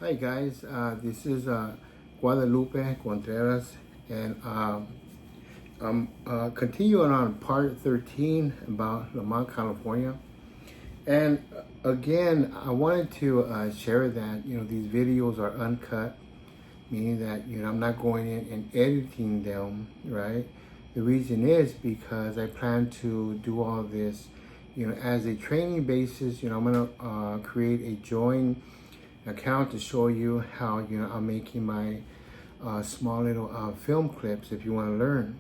Hi guys, this is Guadalupe Contreras, and I'm continuing on part 13 about Lamont, California. And again, I wanted to share that these videos are uncut, meaning that I'm not going in and editing them, right? The reason is because I plan to do all this, as a training basis. I'm gonna create a join account to show you how I'm making my small little film clips if you want to learn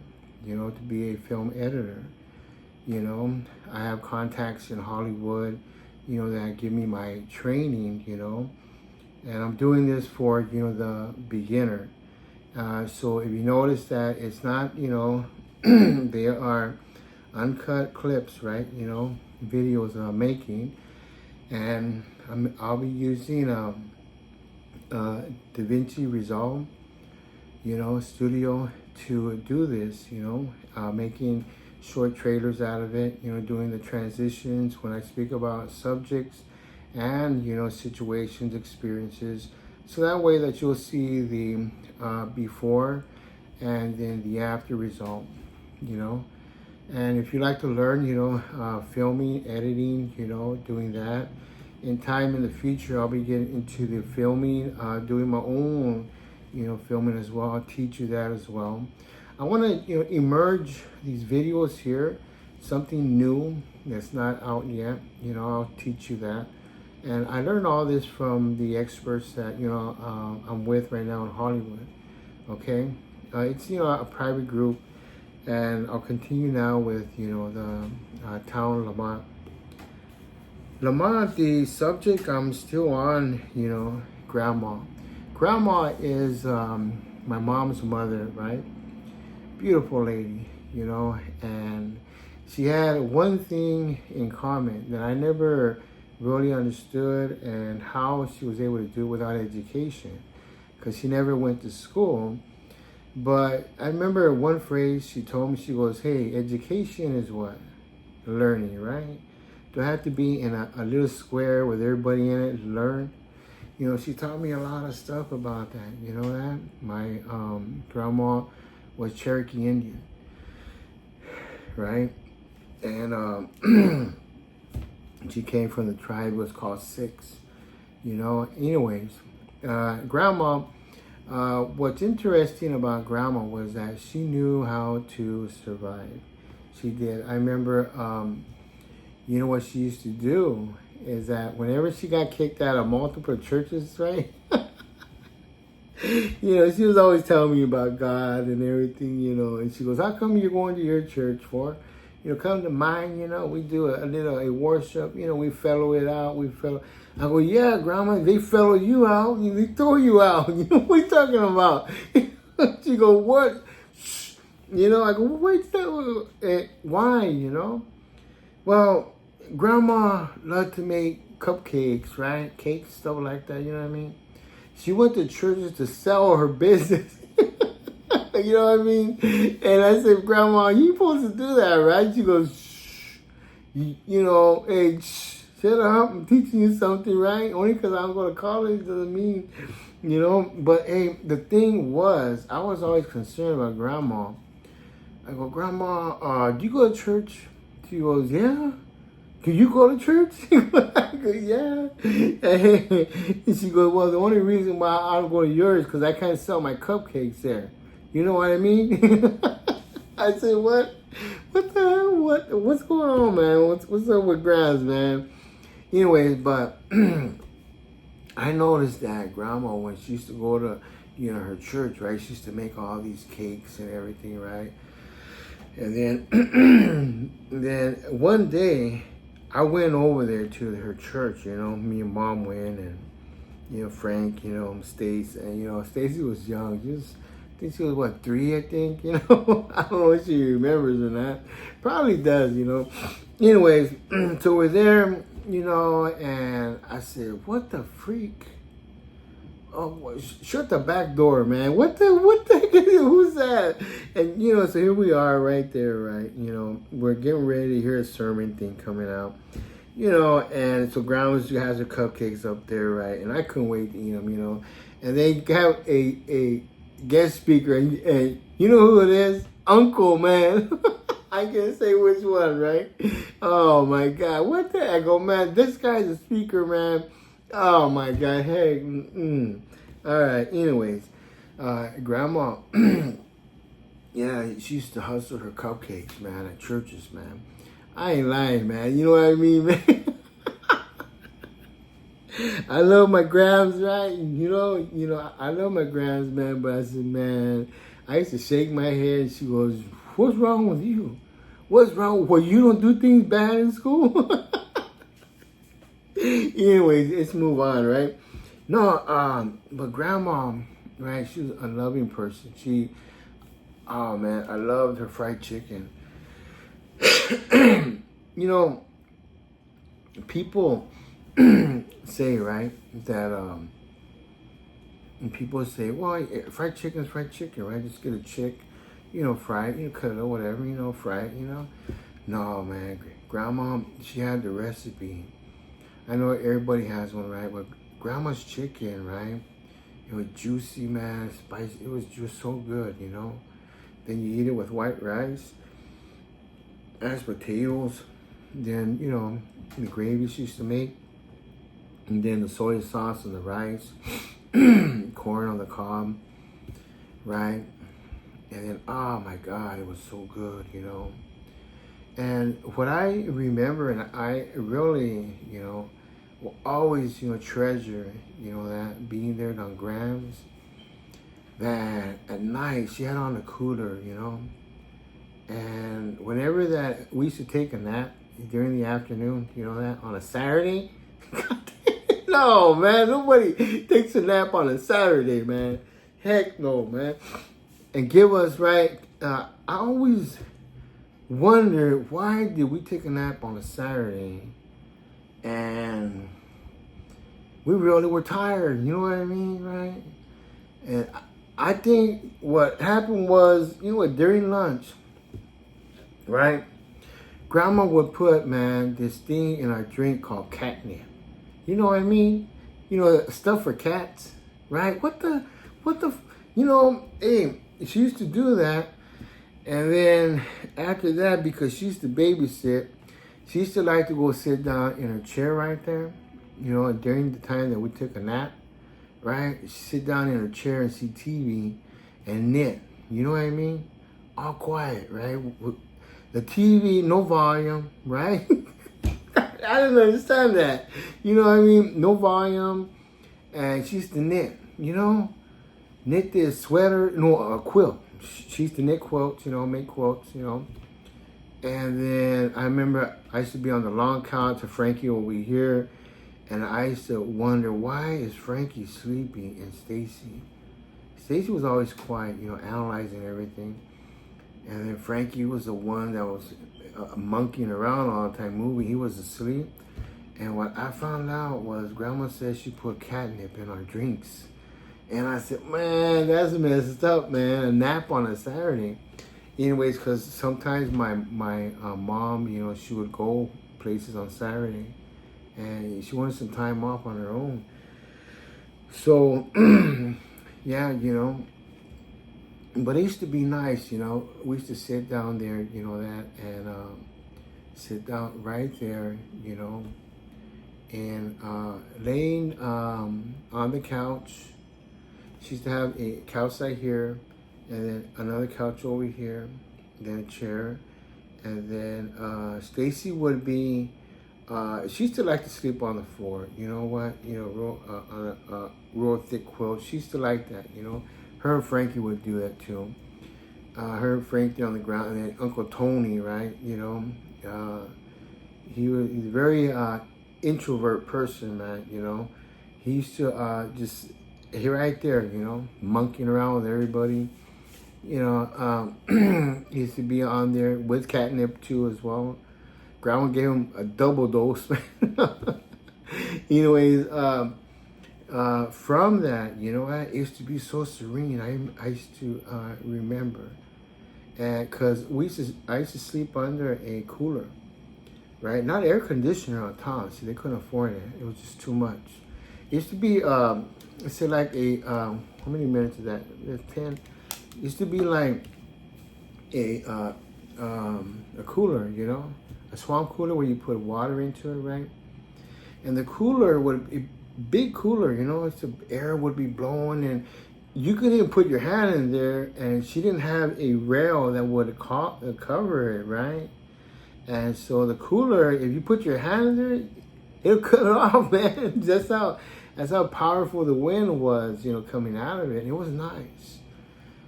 to be a film editor. I have contacts in Hollywood that give me my training, and I'm doing this for the beginner. So if you notice that it's not they are uncut clips, right? Videos that I'm making, and I'll be using DaVinci Resolve, Studio to do this, making short trailers out of it, doing the transitions when I speak about subjects and, situations, experiences. So that way that you'll see the before and then the after result, And if you like to learn, filming, editing, doing that, in time in the future, I'll be getting into the filming, doing my own, filming as well. I'll teach you that as well. I want to, emerge these videos here, something new that's not out yet. I'll teach you that. And I learned all this from the experts that, I'm with right now in Hollywood. Okay. It's, a private group. And I'll continue now with, the town Lamont. Lamont, the subject I'm still on, grandma. Grandma is my mom's mother, right? Beautiful lady, and she had one thing in common that I never really understood, and how she was able to do it without education, because she never went to school. But I remember one phrase she told me. She goes, hey, education is what? Learning, right? Do I have to be in a little square with everybody in it to learn? She taught me a lot of stuff about that. You know that? My grandma was Cherokee Indian, right? And she came from the tribe was called Six. Anyways, grandma, what's interesting about grandma was that she knew how to survive. She did. I remember, what she used to do is that whenever she got kicked out of multiple churches, right? She was always telling me about God and everything, and she goes, how come you're going to your church for? Come to mine, we do a worship, we fellow it out, I go, yeah, grandma, they fellow you out, they throw you out, what are you talking about? She go, what? I go, wait, why, Well, grandma loved to make cupcakes, right? Cakes, stuff like that, you know what I mean? She went to churches to sell her business. You know what I mean? And I said, grandma, you supposed to do that, right? She goes, shh. Hey, shh, shut up. I'm teaching you something, right? Only because I'm going to college doesn't mean, But, hey, the thing was, I was always concerned about grandma. I go, grandma, do you go to church? She goes, yeah. Can you go to church? I go, yeah. And she goes, well, the only reason why I don't go to yours is because I can't sell my cupcakes there. You know what I mean? I said, what? What the hell? What's going on, man? What's up with Grams, man? Anyways, but I noticed that grandma, when she used to go to, her church, right? She used to make all these cakes and everything, right? And then, then one day, I went over there to her church, me and mom went, and, Frank, Stace, and, Stacy was young. I think she was, what, 3, I think, I don't know if she remembers or not. Probably does, Anyways, so we're there, and I said, what the freak? Oh, shut the back door, man. What the heck is it? Who's that? And, so here we are right there, right? We're getting ready to hear a sermon thing coming out. you know, and so Grandma has her cupcakes up there, right? And I couldn't wait to eat them, you know. And they have a guest speaker, and you know who it is? Uncle, man. I can't say which one, right? Oh my God, what the heck, oh man? This guy's a speaker, man. Oh my God, hey. All right, anyways, Grandma, yeah, she used to hustle her cupcakes, man, at churches, man. I ain't lying, man. You know what I mean, man? I love my grams, right? I love my grams, man. But I said, man, I used to shake my head, and she goes, "What's wrong with you? What's wrong? Well, you don't do things bad in school." Anyways, let's move on, right? No, but Grandma, right? She was a loving person. Oh man, I loved her fried chicken. You know, people say, right, that and people say, well, fried chicken's fried chicken, right? Just get a chick, fry it, cut it or whatever, fry it, No, man, Grandma, she had the recipe. I know everybody has one, right? But Grandma's chicken, right? It was juicy, man, spicy. It was just so good, Then you eat it with white rice, mashed potatoes, then, the gravy she used to make, and then the soy sauce and the rice, corn on the cob, right? And then, oh my God, it was so good, And what I remember, and I really, will always, treasure, that being there on Grams, that at night she had on the cooler, and whenever that, we used to take a nap during the afternoon, that, on a Saturday. No, man, nobody takes a nap on a Saturday, man. Heck no, man. And give us, right, I always wonder, why did we take a nap on a Saturday and we really were tired, you know what I mean, right? And I think what happened was, during lunch, right, Grandma would put, man, this thing in our drink called catnip. You know what I mean? Stuff for cats, right? Hey, she used to do that. And then after that, because she used to babysit, she used to like to go sit down in her chair right there, during the time that we took a nap, right? She'd sit down in her chair and see TV and knit, you know what I mean? All quiet, right? The TV, no volume, right? I didn't understand that. You know what I mean? No volume. And she used to knit, knit this sweater, a quilt. She used to knit quilts, make quilts, And then I remember I used to be on the long couch of Frankie over here. And I used to wonder, why is Frankie sleeping and Stacy? Stacy was always quiet, analyzing everything. And then Frankie was the one that was monkeying around all the time, moving. He was asleep. And what I found out was Grandma said she put catnip in our drinks. And I said, man, that's messed up, man. A nap on a Saturday. Anyways, because sometimes my mom, she would go places on Saturday. And she wanted some time off on her own. So, yeah, But it used to be nice, We used to sit down there, and sit down right there, and laying on the couch. She used to have a couch right here, and then another couch over here, then a chair, and then Stacy would be. She used to like to sleep on the floor. You know what? Real thick quilt. She used to like that. Her and Frankie would do that too. Her and Frankie on the ground, and then Uncle Tony, right? He was a very introvert person, man. He used to just right there, monkeying around with everybody. He used to be on there with catnip too as well. Grandma gave him a double dose. Anyways, from that, I used to be so serene. I used to remember, and because I used to sleep under a cooler, right? Not air conditioner on top. See, they couldn't afford it. It was just too much. It used to be, let's say like a, how many minutes is that? There's 10. It used to be like a cooler, you know? A swamp cooler where you put water into it, right? And the cooler would be big cooler, you know? It's the air would be blowing, and you could even put your hand in there, and she didn't have a rail that would cover it, right? And so the cooler, if you put your hand in there, it'll cut it off, man. That's how powerful the wind was, you know, coming out of it. And it was nice.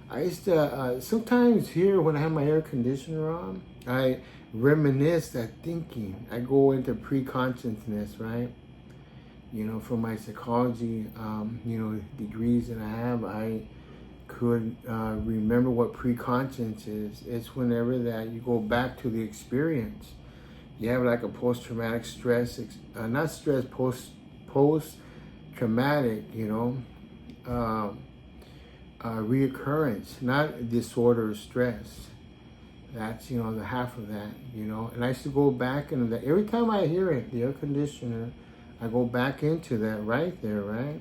I used to sometimes here when I have my air conditioner on, I reminisce that thinking. I go into pre-consciousnness, right? You know, from my psychology, you know, degrees that I have, I could remember what pre-conscious is. It's whenever that you go back to the experience. You have like a post-traumatic stress, not stress, post-traumatic, you know, reoccurrence, not disorder or stress. That's, you know, the half of that, you know. And I used to go back and every time I hear it, the air conditioner, I go back into that right there, right?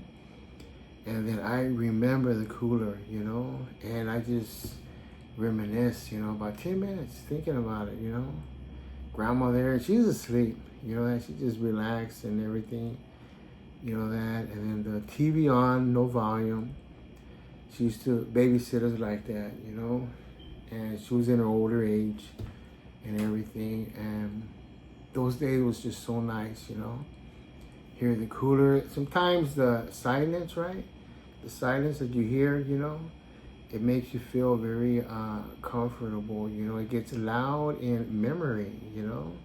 And then I remember the cooler, you know, and I just reminisce, you know, about 10 minutes thinking about it, you know. Grandma there, she's asleep, you know, that she just relaxed and everything, you know that. And then the TV on, no volume. She used to babysit us like that, you know. And she was in her older age and everything. And those days was just so nice, you know. Hear the cooler. Sometimes the silence, right? The silence that you hear, you know, it makes you feel very comfortable. You know, it gets loud in memory, you know.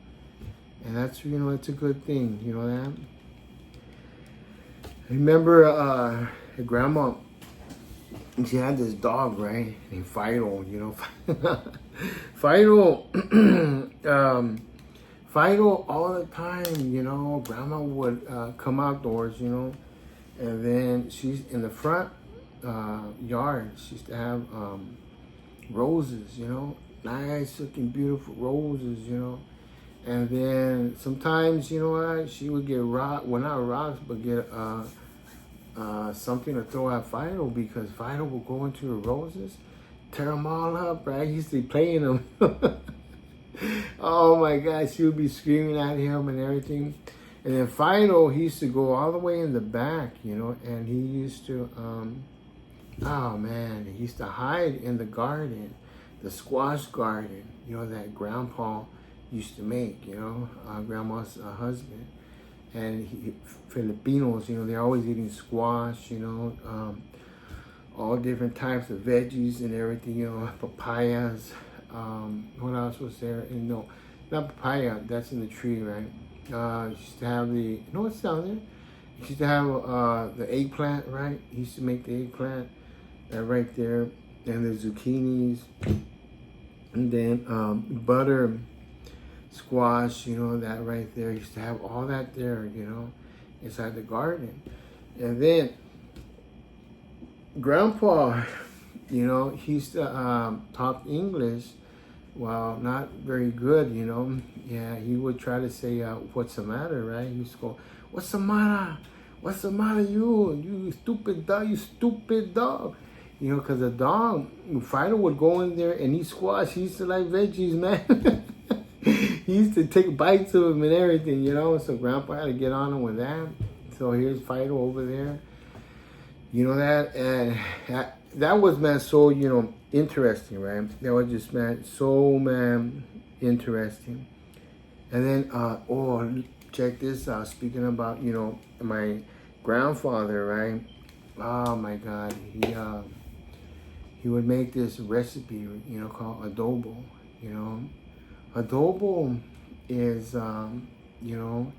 And that's, you know, it's a good thing, you know that. I remember her grandma, she had this dog, right? Named Fido, you know. Fido, Fido all the time, you know. Grandma would come outdoors, you know. And then she's in the front yard. She used to have roses, you know. Nice looking, beautiful roses, you know. And then sometimes, you know what, she would get well, not rocks, but get something to throw at Fido, because Fido would go into the roses, tear them all up, right? He used to be playing them. Oh my God, she would be screaming at him and everything. And then Fido, he used to go all the way in the back, you know, and he used to, oh man, he used to hide in the garden, the squash garden, you know, that Grandpa used to make, you know, Grandma's husband. And Filipinos, you know, they're always eating squash, you know, all different types of veggies and everything, you know, papayas. What else was there? And no, not papaya, that's in the tree, right? Used to have you know what's down there? Used to have the eggplant, right? He used to make the eggplant, right there, and the zucchinis, and then butter squash, you know, that right there. He used to have all that there, you know, inside the garden. And then Grandpa, you know, he used to talk English. Well, not very good, you know. Yeah, he would try to say, what's the matter, right? He used to go, what's the matter? What's the matter, you stupid dog, you stupid dog. You know, because the dog, Fido would go in there and eat squash. He used to like veggies, man. He used to take bites of them and everything, you know. So Grandpa had to get on him with that. So here's Fido over there. You know that? And that was, man, so, you know, interesting, right? That was just, man, so, man, interesting. And then, oh, check this out. Speaking about, you know, my grandfather, right? Oh my God, he would make this recipe, you know, called adobo. You know, adobo is, you know,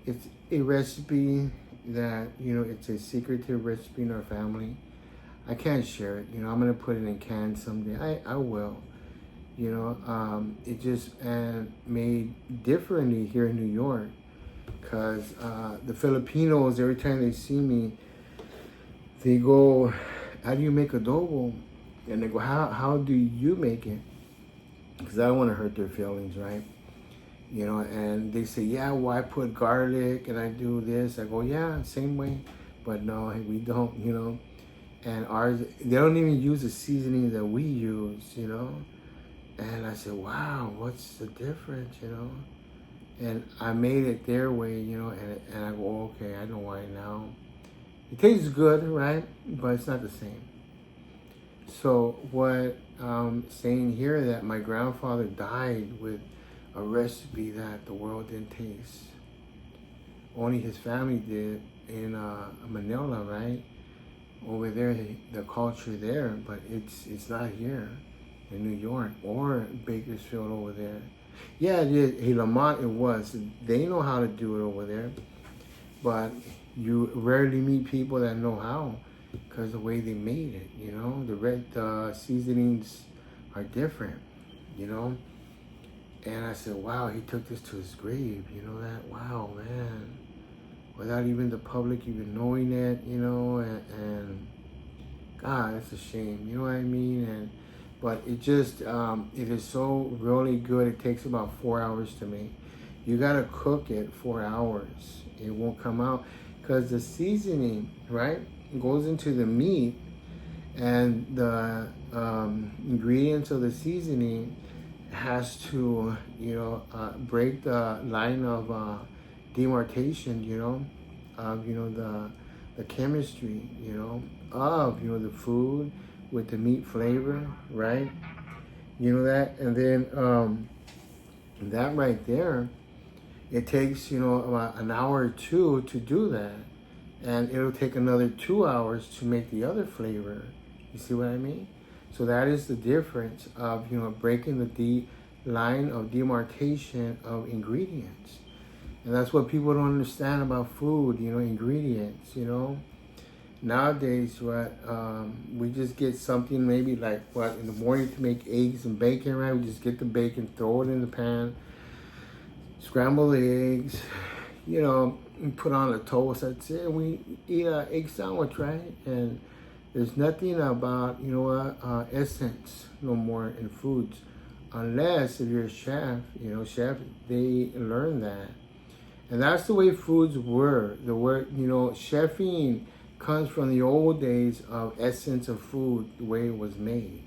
it's a recipe that, you know, it's a secretive recipe in our family. I can't share it. You know, I'm gonna put it in cans someday. I will. You know, it just made differently here in New York, because the Filipinos, every time they see me, they go, "How do you make adobo?" And they go, "How do you make it?" Because I don't want to hurt their feelings, right? And they say, yeah, well, I put garlic and I do this. I go, yeah, same way. But no, we don't. And ours, they don't even use the seasoning that we use. And I said, wow, what's the difference? And I made it their way, and I go, okay, I know why now. It tastes good, right? But it's not the same. So what I'm saying here, that my grandfather died with a recipe that the world didn't taste. Only his family did in Manila, right? Over there, the culture there, but it's not here in New York or Bakersfield over there. Yeah, it is. Hey, Lamont, it was. They know how to do it over there, but you rarely meet people that know how, because the way they made it. The red seasonings are different, you know. And I said, wow, he took this to his grave. You know that? Wow, man. Without even the public even knowing it. And God, it's a shame. You know what I mean? But it is so really good. It takes about 4 hours to make. You gotta cook it 4 hours. It won't come out because the seasoning, right, goes into the meat, and the ingredients of the seasoning has to, break the line of demarcation, of the chemistry, of the food with the meat flavor, right? That, and then that right there, it takes about an hour or two to do that, and it'll take another 2 hours to make the other flavor. You see what I mean? So that is the difference of breaking the line of demarcation of ingredients. And that's what people don't understand about food, ingredients. Nowadays, we just get something maybe like in the morning to make eggs and bacon, right? We just get the bacon, throw it in the pan, scramble the eggs, and put on a toast. That's it. We eat an egg sandwich, right? And there's nothing about, essence no more in foods. Unless if you're a chef, they learn that. And that's the way foods were. The word, chefing comes from the old days of essence of food, the way it was made.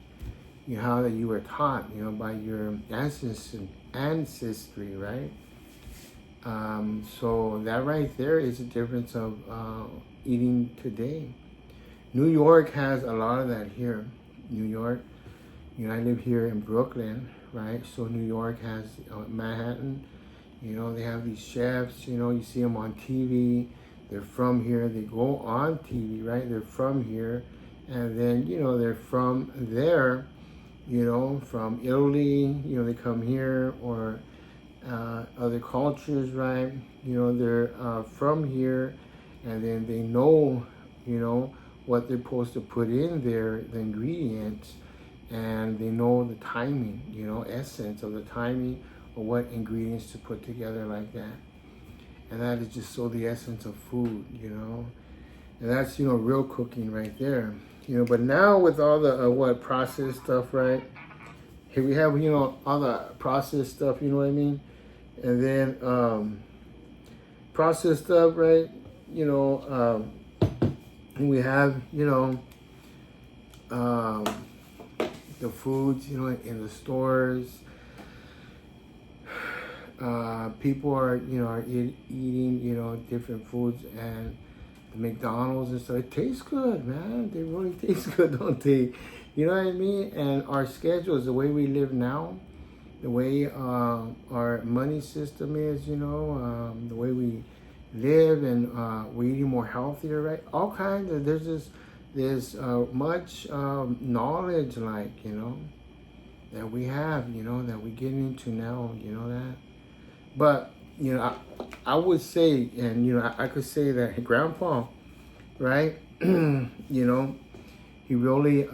How that you were taught, by your ancestry, right? So that right there is the difference of eating today. New York has a lot of that here. New York, I live here in Brooklyn, right? So New York has Manhattan. They have these chefs, you see them on TV. They're from here. They go on TV, right? They're from here. And then, they're from there, from Italy, they come here, or other cultures, right? They're from here, and then they know, what they're supposed to put in there, the ingredients, and they know the timing, essence of the timing of what ingredients to put together like that. And that is just so the essence of food, and that's, real cooking right there. But now with all the processed stuff, right? Here we have, all the processed stuff, you know what I mean? And then processed stuff, right? We have, the foods, in the stores. People are eating, different foods, and the McDonald's and stuff. It tastes good, man. They really taste good, don't they? You know what I mean? And our schedules, the way we live now, the way our money system is, the way we live, and we're eating more healthier, right? All kinds of, there's much knowledge, like, that we have, that we get into now, that. But, I would say, and, I could say that Grandpa, right, he really,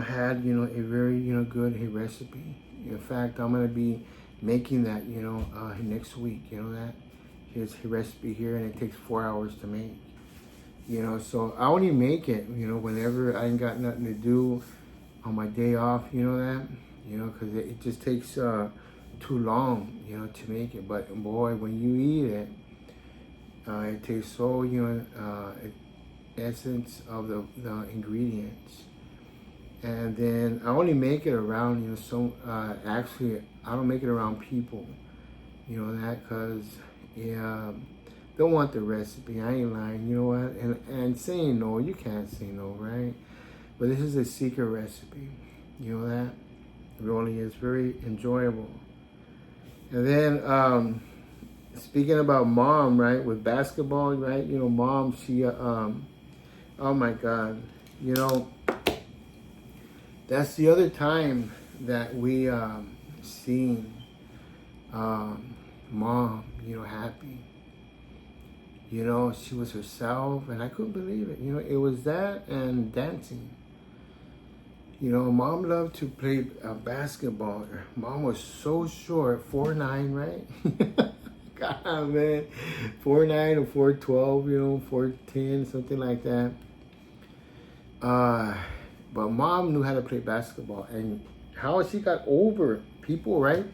had, a very, good recipe. In fact, I'm going to be making that, next week, that. His recipe here, and it takes 4 hours to make. So I only make it, whenever I ain't got nothing to do on my day off, that, because it just takes too long, you know, to make it. But boy, when you eat it, it tastes so, you know, essence of the ingredients. And then I only make it around, you know, actually, I don't make it around people, you know, that, because, yeah, don't want the recipe. I ain't lying, you know what? And saying no, you can't say no, right? But this is a secret recipe, you know that? It really is very enjoyable. And then, speaking about mom, right, with basketball, right, you know, mom, she, oh my God, you know, that's the other time that we seen mom, you know, happy. You know, she was herself, and I couldn't believe it. You know, it was that and dancing. You know, mom loved to play basketball. Mom was so short, 4'9", right? God, man, 4'9" or 4'12", you know, 4'10", something like that. But mom knew how to play basketball, and how she got over people, right,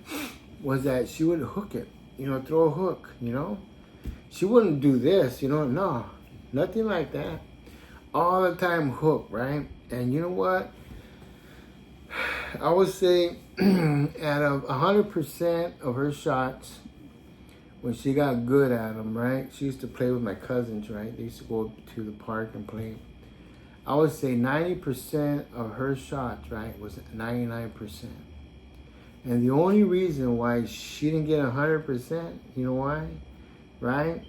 was that she would hook it, you know, throw a hook, you know. She wouldn't do this, you know, no, nothing like that. All the time hook, right? And you know what? I would say out of 100% of her shots, when she got good at them, right? She used to play with my cousins, right? They used to go to the park and play. I would say 90% of her shots, right, was 99%. And the only reason why she didn't get 100%, you know why? Right?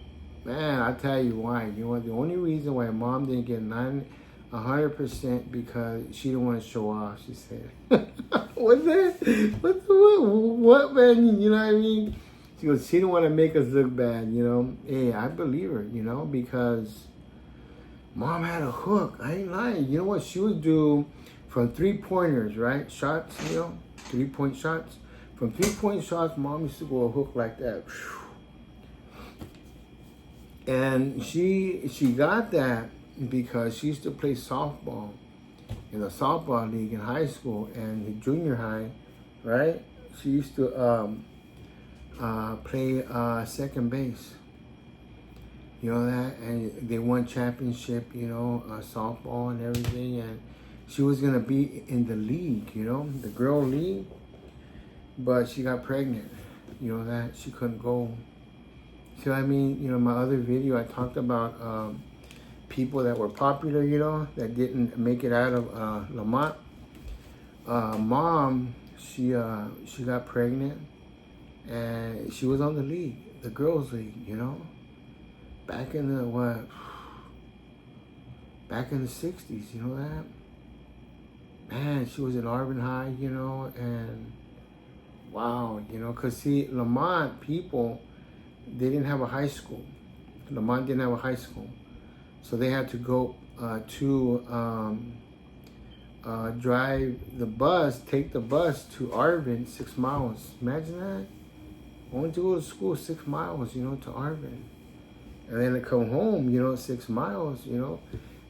Man, I'll tell you why. You know what? The only reason why mom didn't get 100% because she didn't want to show off, she said. What's that? What, man? You know what I mean? She goes, she didn't want to make us look bad, you know? Hey, I believe her, you know, because mom had a hook. I ain't lying. You know what she would do from 3-pointers, right? Shots, you know, 3-point shots. From 3-point shots, mom used to go a hook like that. And she got that because she used to play softball in the softball league in high school and in junior high, right? She used to play second base. You know that, and they won championship, you know, softball and everything, and she was gonna be in the league, you know, the girl league, but she got pregnant, you know that, she couldn't go. So I mean, you know, my other video, I talked about people that were popular, you know, that didn't make it out of Lamont. Mom, she got pregnant, and she was on the league, the girls league, you know. Back in the, what? Back in the 60s, you know that? Man, she was at Auburn High, you know, and wow, you know, because see, Lamont people, they didn't have a high school. Lamont didn't have a high school. So they had to go drive the bus, take the bus to Arvin, 6 miles. Imagine that. Going to go to school 6 miles, you know, to Arvin. And then to come home, you know, 6 miles, you know.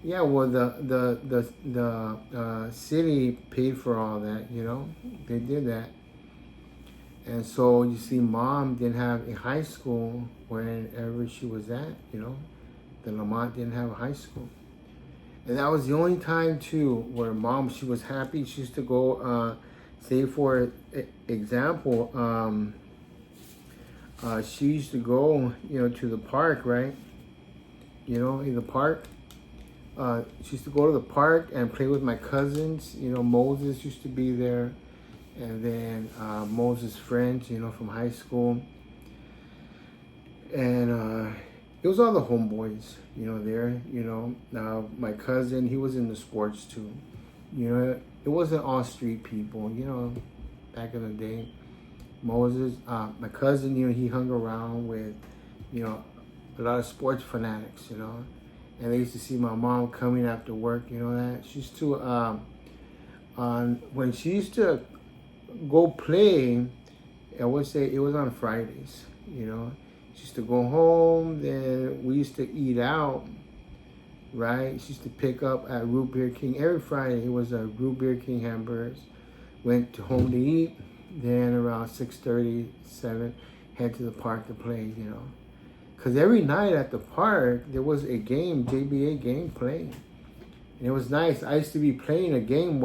Yeah, well, the city paid for all that, you know. They did that. And so, you see, mom didn't have a high school wherever she was at, you know. The Lamont didn't have a high school. And that was the only time, too, where mom, she was happy. She used to go, say, for example, she used to go, you know, to the park, right? You know, in the park. She used to go to the park and play with my cousins. You know, Moses used to be there. And then Moses' friends, you know, from high school. And it was all the homeboys, you know, there, you know. Now, my cousin, he was in the sports, too. You know, it wasn't all street people, you know, back in the day. Moses, my cousin, you know, he hung around with, you know, a lot of sports fanatics, you know. And they used to see my mom coming after work, you know that. She used to, when she used to go play, I would say it was on Fridays, you know. She used to go home, then we used to eat out, right? She used to pick up at Root Beer King. Every Friday, it was a Root Beer King hamburgers. Went to home to eat, Then around 6:30, 7, head to the park to play, Because every night at the park, there was a game, JBA game playing. And it was nice. I used to be playing a game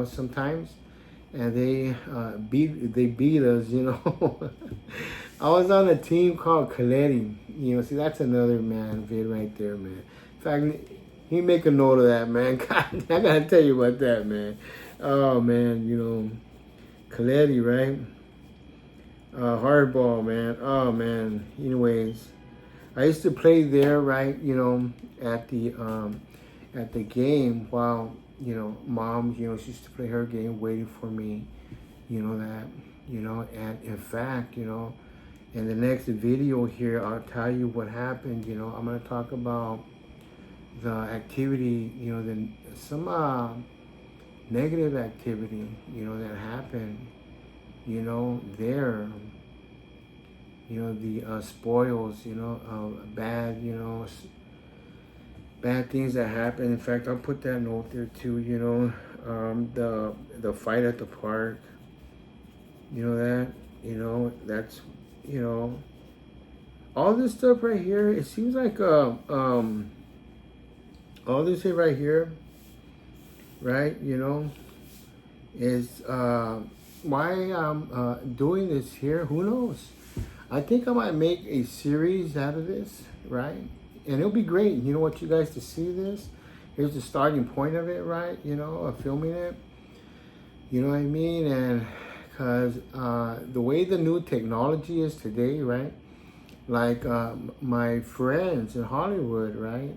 sometimes. And they beat us, I was on a team called Coletti. See, that's another vid right there, man. In fact, you make a note of that, man. God, I gotta tell you about that, man. Oh, man, Coletti, right? Hardball, man. Oh, man. Anyways, I used to play there, right? At the game while mom, she used to play her game, waiting for me. And in fact, in the next video here, I'll tell you what happened. I'm gonna talk about the activity, some negative activity, that happened, there, the spoils, bad things that happen. In fact, I'll put that note there too, the fight at the park, that's, all this stuff right here, it seems like, all this here right here, right, is why I'm doing this here. Who knows? I think I might make a series out of this, right? And it'll be great, what, you guys to see this. Here's the starting point of it, right? Of filming it. You know what I mean? And because the way the new technology is today, right? Like my friends in Hollywood, right?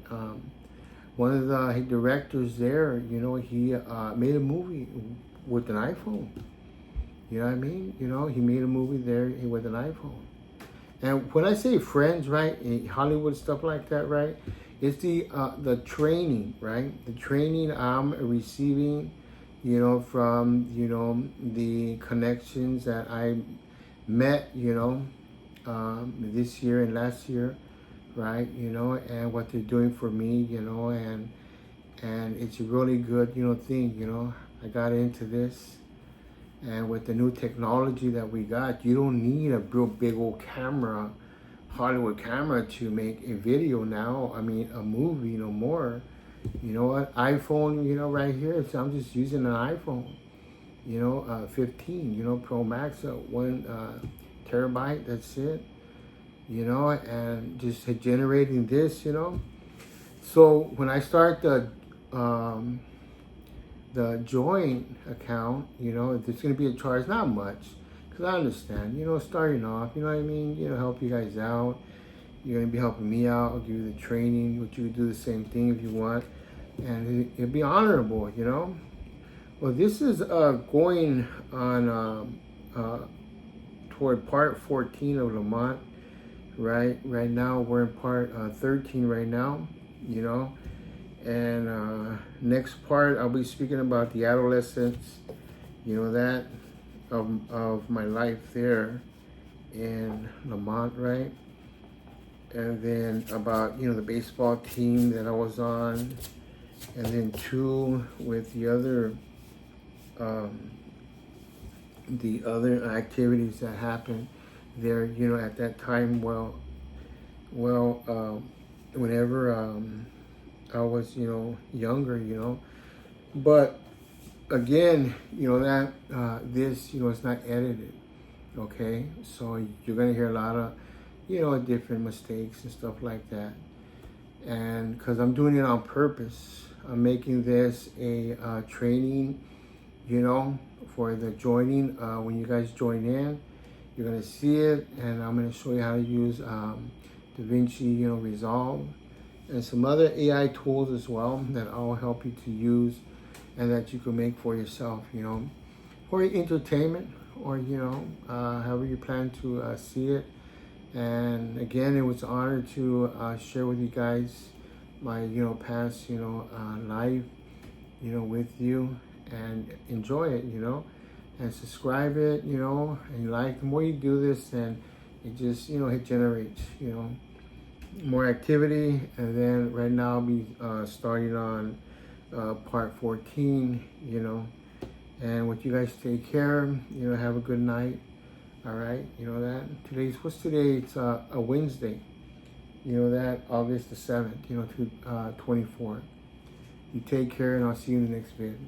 One of the directors there, he made a movie with an iPhone. You know what I mean? He made a movie there with an iPhone. And when I say friends, right, in Hollywood, stuff like that, right, it's the training, right? The training I'm receiving, from, the connections that I met, this year and last year, right, and what they're doing for me, and it's a really good, thing, I got into this. And with the new technology that we got, you don't need a real big old camera, Hollywood camera, to make a video now. I mean, a movie, no more. You know what? iPhone, right here. So I'm just using an iPhone, 15, Pro Max, 1 terabyte. That's it, and just generating this, So when I start the joint account, there's going to be a charge, not much, because I understand, starting off, you know what I mean, help you guys out. You're going to be helping me out. I'll give you the training, but you can do the same thing if you want, and it'll be honorable, Well, this is going on toward part 14 of Lamont, right? Right now, we're in part 13 right now, And next part, I'll be speaking about the adolescence, that of my life there in Lamont, right? And then about, the baseball team that I was on. And then 2 with the other activities that happened there, at that time. Whenever I was, younger, but again, that this, it's not edited, okay? So you're gonna hear a lot of, different mistakes and stuff like that. And because I'm doing it on purpose, I'm making this a training, for the joining. When you guys join in, you're gonna see it, and I'm gonna show you how to use DaVinci, Resolve, and some other AI tools as well that I'll help you to use and that you can make for yourself, for your entertainment, or, however you plan to see it. And again, it was an honor to share with you guys my, past, life, with you, and enjoy it, and subscribe it, and like. The more you do this, then it just, it generates, more activity. And then right now I'll be starting on part 14, And with you guys, take care. You know, have a good night. All right. You know that what's today? It's a Wednesday. You know that August the 7th. You know, to 24th. You take care, and I'll see you in the next vid.